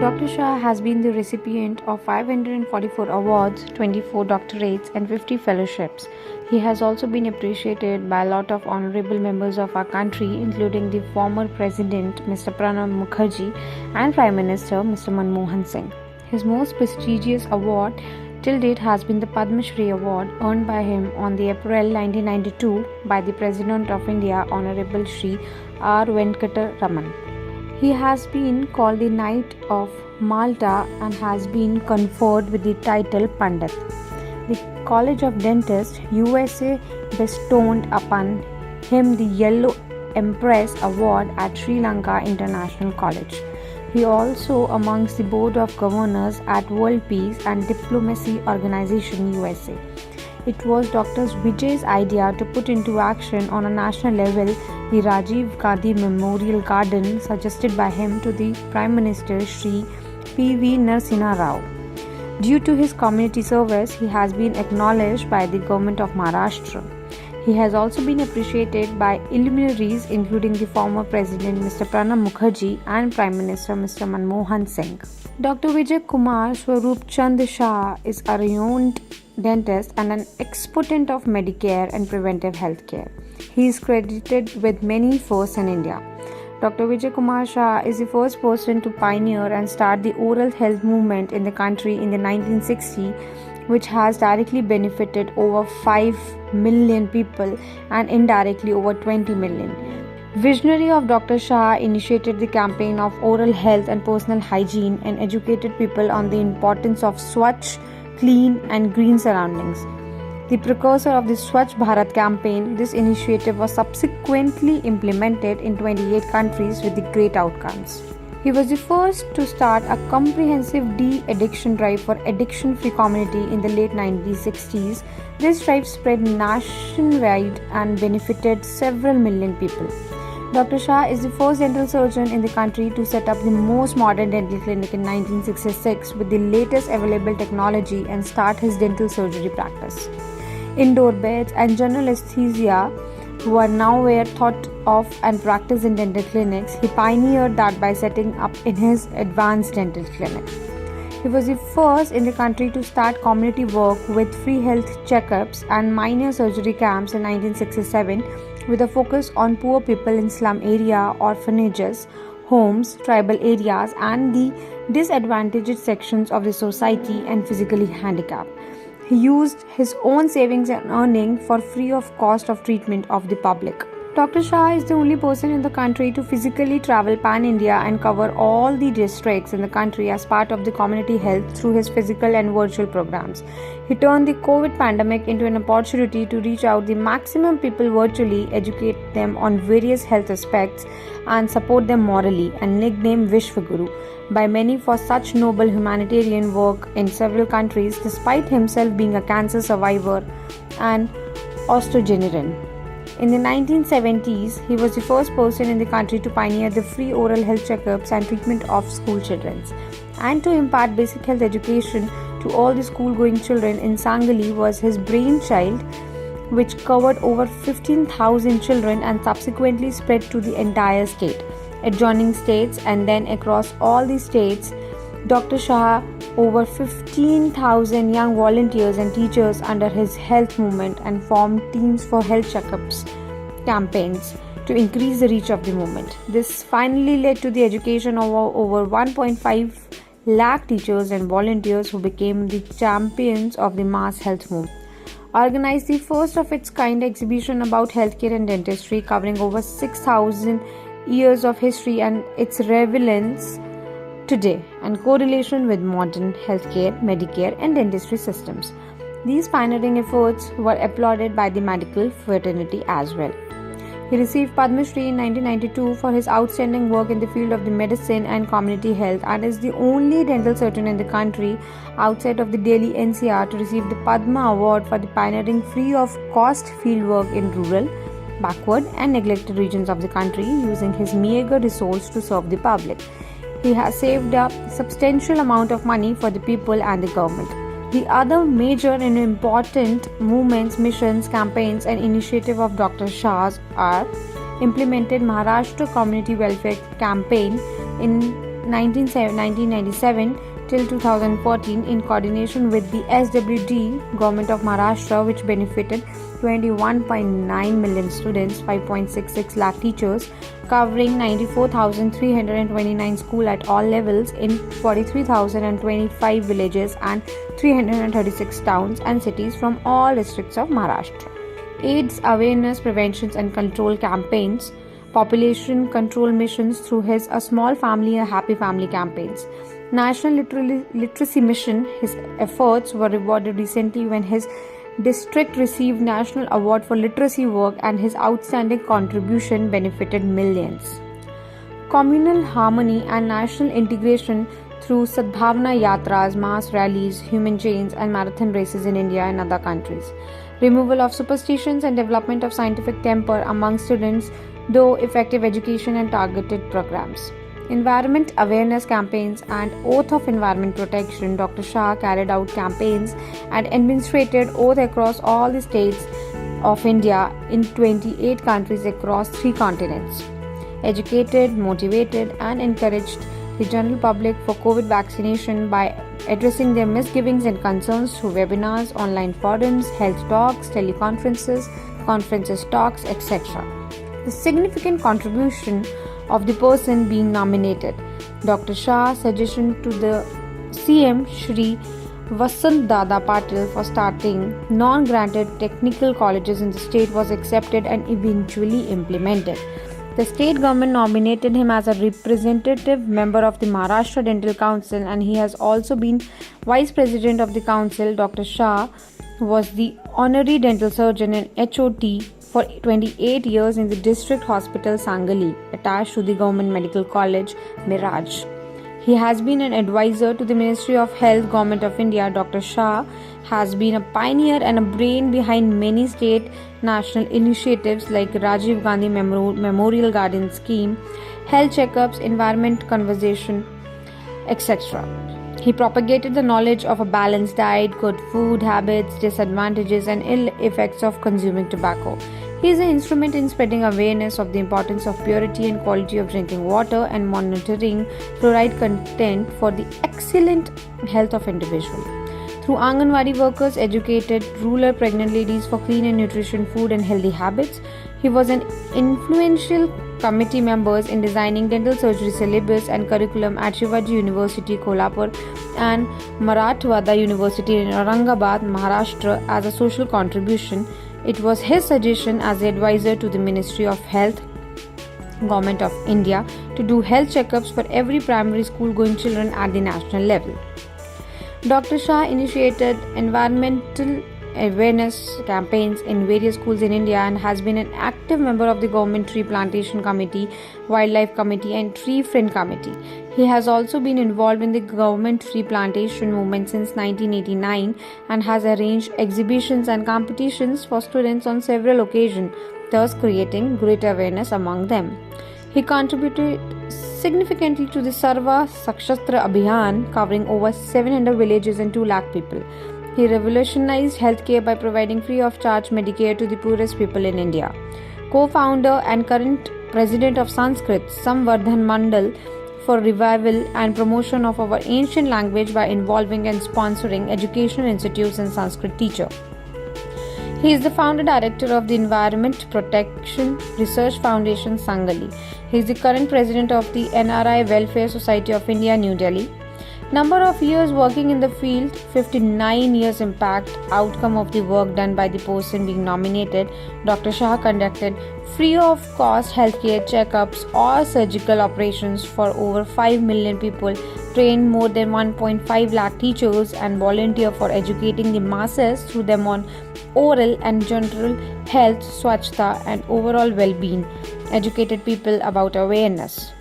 Dr. Shah has been the recipient of 544 awards, 24 doctorates, and 50 fellowships. He has also been appreciated by a lot of honorable members of our country, including the former President Mr. Pranab Mukherjee and Prime Minister Mr. Manmohan Singh. His most prestigious award till date has been the Padmashri Award, earned by him on the April 1992 by the President of India Honorable Shri R. Venkatraman. He has been called the Knight of Malta and has been conferred with the title Pandit. The College of Dentists, USA bestowed upon him the Yellow Empress Award at Sri Lanka International College. He also amongst the Board of Governors at World Peace and Diplomacy Organization USA. It was Dr. Vijay's idea to put into action on a national level the Rajiv Gandhi Memorial Garden suggested by him to the Prime Minister Shri P.V. Narasimha Rao. Due to his community service, he has been acknowledged by the government of Maharashtra. He has also been appreciated by luminaries including the former President Mr. Pranab Mukherjee and Prime Minister Mr. Manmohan Singh. Dr. Vijaykumar Swarupchand Shah is a renowned dentist and an exponent of Medicare and preventive health care. He is credited with many firsts in India. Dr. Vijaykumar Shah is the first person to pioneer and start the oral health movement in the country in the 1960s, which has directly benefited over 5 million people and indirectly over 20 million. Visionary of Dr. Shah initiated the campaign of oral health and personal hygiene and educated people on the importance of Swachh, clean and green surroundings. The precursor of the Swachh Bharat campaign, this initiative was subsequently implemented in 28 countries with the great outcomes. He was the first to start a comprehensive de-addiction drive for addiction-free community in the late 1960s. This drive spread nationwide and benefited several million people. Dr. Shah is the first dental surgeon in the country to set up the most modern dental clinic in 1966 with the latest available technology and start his dental surgery practice. Indoor beds and general anesthesia were nowhere thought of and practiced in dental clinics. He pioneered that by setting up in his advanced dental clinic. He was the first in the country to start community work with free health checkups and minor surgery camps in 1967 with a focus on poor people in slum area, orphanages, homes, tribal areas and the disadvantaged sections of the society and physically handicapped. He used his own savings and earning for free of cost of treatment of the public. Dr. Shah is the only person in the country to physically travel pan-India and cover all the districts in the country as part of the community health through his physical and virtual programs. He turned the COVID pandemic into an opportunity to reach out the maximum people virtually, educate them on various health aspects and support them morally, and nicknamed Vishwaguru by many for such noble humanitarian work in several countries despite himself being a cancer survivor and octogenarian. In the 1970s, he was the first person in the country to pioneer the free oral health checkups and treatment of school children, and to impart basic health education to all the school-going children in Sangali was his brainchild, which covered over 15,000 children and subsequently spread to the entire state, adjoining states and then across all the states. Dr. Shah over 15,000 young volunteers and teachers under his health movement and formed teams for health checkups campaigns to increase the reach of the movement. This finally led to the education of over 1.5 lakh teachers and volunteers who became the champions of the mass health movement. Organized the first of its kind exhibition about healthcare and dentistry covering over 6,000 years of history and its relevance today and correlation with modern healthcare, Medicare and dentistry systems. These pioneering efforts were applauded by the medical fraternity as well. He received Padmashri in 1992 for his outstanding work in the field of the medicine and community health and is the only dental surgeon in the country outside of the Delhi NCR to receive the Padma Award for the pioneering free of cost fieldwork in rural, backward and neglected regions of the country using his meager resource to serve the public. He has saved a substantial amount of money for the people and the government. The other major and important movements, missions, campaigns and initiative of Dr. Shah's are implemented Maharashtra Community Welfare Campaign in 1997 till 2014 in coordination with the SWD Government of Maharashtra, which benefited 21.9 million students, 5.66 lakh teachers, covering 94,329 schools at all levels in 43,025 villages and 336 towns and cities from all districts of Maharashtra. AIDS awareness, prevention and control campaigns, population control missions through his A Small Family, A Happy Family campaigns. National Literacy Mission, his efforts were rewarded recently when his district received National Award for Literacy Work and his outstanding contribution benefited millions. Communal harmony and national integration through Sadbhavana Yatras, mass rallies, human chains and marathon races in India and other countries. Removal of superstitions and development of scientific temper among students, though effective education and targeted programs. Environment awareness campaigns and Oath of Environment Protection. Dr. Shah carried out campaigns and administered oath across all the states of India in 28 countries across 3 continents. Educated, motivated and encouraged the general public for COVID vaccination by addressing their misgivings and concerns through webinars, online forums, health talks, teleconferences, conferences talks, etc. The significant contribution of the person being nominated. Dr. Shah's suggestion to the CM Shri Vasant Dada Patil for starting non-granted technical colleges in the state was accepted and eventually implemented. The state government nominated him as a representative member of the Maharashtra Dental Council and he has also been Vice President of the Council. Dr. Shah was the honorary dental surgeon and HOT for 28 years in the district hospital Sangali, attached to the Government Medical College, Miraj. He has been an advisor to the Ministry of Health, Government of India. Dr. Shah has been a pioneer and a brain behind many state national initiatives like Rajiv Gandhi Memorial Garden Scheme, health checkups, environment conservation, etc. He propagated the knowledge of a balanced diet, good food habits, disadvantages and ill effects of consuming tobacco. He is an instrument in spreading awareness of the importance of purity and quality of drinking water and monitoring fluoride content for the excellent health of individual. Through Anganwadi workers, educated rural pregnant ladies for clean and nutrition food and healthy habits. He was an influential committee members in designing dental surgery syllabus and curriculum at Shivaji University, Kolhapur and Marathwada University in Aurangabad, Maharashtra as a social contribution. It was his suggestion as the advisor to the Ministry of Health, Government of India, to do health checkups for every primary school going children at the national level. Dr. Shah initiated environmental awareness campaigns in various schools in India and has been an active member of the Government Tree Plantation Committee, Wildlife Committee and Tree Friend Committee. He has also been involved in the government tree plantation movement since 1989 and has arranged exhibitions and competitions for students on several occasions, thus creating great awareness among them. He contributed significantly to the Sarva Sakshastra Abhiyan, covering over 700 villages and 2 lakh people. He revolutionized healthcare by providing free of charge Medicare to the poorest people in India. Co-founder and current president of Sanskrit, Samvardhan Mandal, for revival and promotion of our ancient language by involving and sponsoring educational institutes and Sanskrit teacher. He is the founder director of the Environment Protection Research Foundation, Sangali. He is the current president of the NRI Welfare Society of India, New Delhi. Number of years working in the field, 59 years impact, outcome of the work done by the person being nominated. Dr. Shah conducted free of cost healthcare checkups or surgical operations for over 5 million people, trained more than 1.5 lakh teachers and volunteer for educating the masses through them on oral and general health, swachhta and overall well-being, educated people about awareness.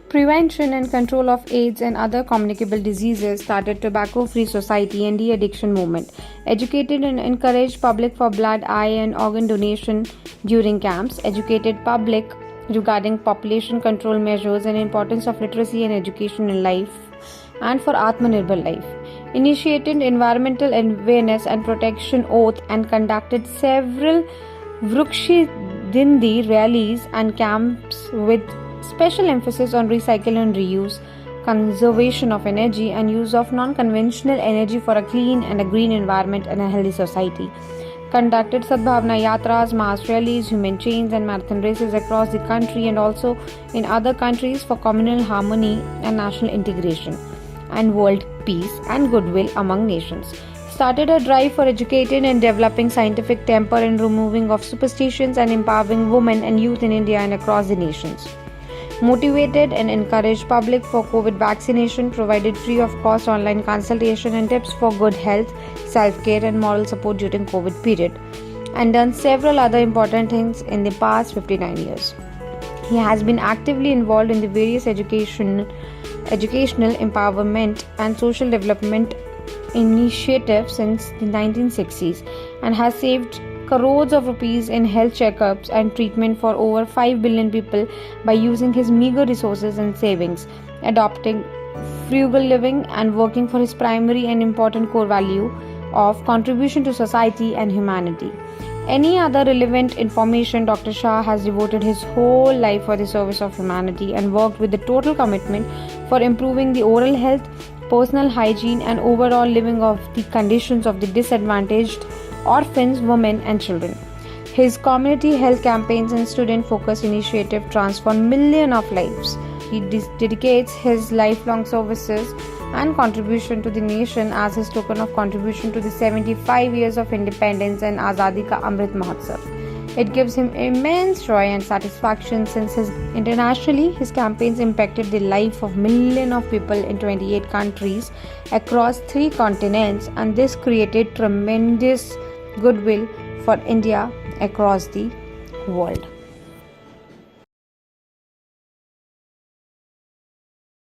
Prevention and control of AIDS and other communicable diseases, started tobacco-free society and de-addiction movement, educated and encouraged public for blood, eye and organ donation during camps, educated public regarding population control measures and importance of literacy and education in life and for Atmanirbhar life, initiated environmental awareness and protection oath and conducted several Vrukshi Dindi rallies and camps with special emphasis on recycle and reuse, conservation of energy, and use of non-conventional energy for a clean and a green environment and a healthy society. Conducted Sadbhavna Yatras, mass rallies, human chains, and marathon races across the country and also in other countries for communal harmony and national integration and world peace and goodwill among nations. Started a drive for educating and developing scientific temper and removing of superstitions and empowering women and youth in India and across the nations. Motivated and encouraged public for COVID vaccination, provided free of cost online consultation and tips for good health, self-care and moral support during COVID period, and done several other important things in the past 59 years. He has been actively involved in the various educational empowerment and social development initiatives since the 1960s and has saved crores of rupees in health checkups and treatment for over 5 billion people by using his meager resources and savings, adopting frugal living and working for his primary and important core value of contribution to society and humanity. Any other relevant information, Dr. Shah has devoted his whole life for the service of humanity and worked with the total commitment for improving the oral health, personal hygiene and overall living of the conditions of the disadvantaged, orphans, women and children. His community health campaigns and student-focused initiative transform millions of lives. He dedicates his lifelong services and contribution to the nation as his token of contribution to the 75 years of independence and Azadi Ka Amrit Mahotsav. It gives him immense joy and satisfaction since internationally his campaigns impacted the life of millions of people in 28 countries across 3 continents, and this created tremendous goodwill for India across the world.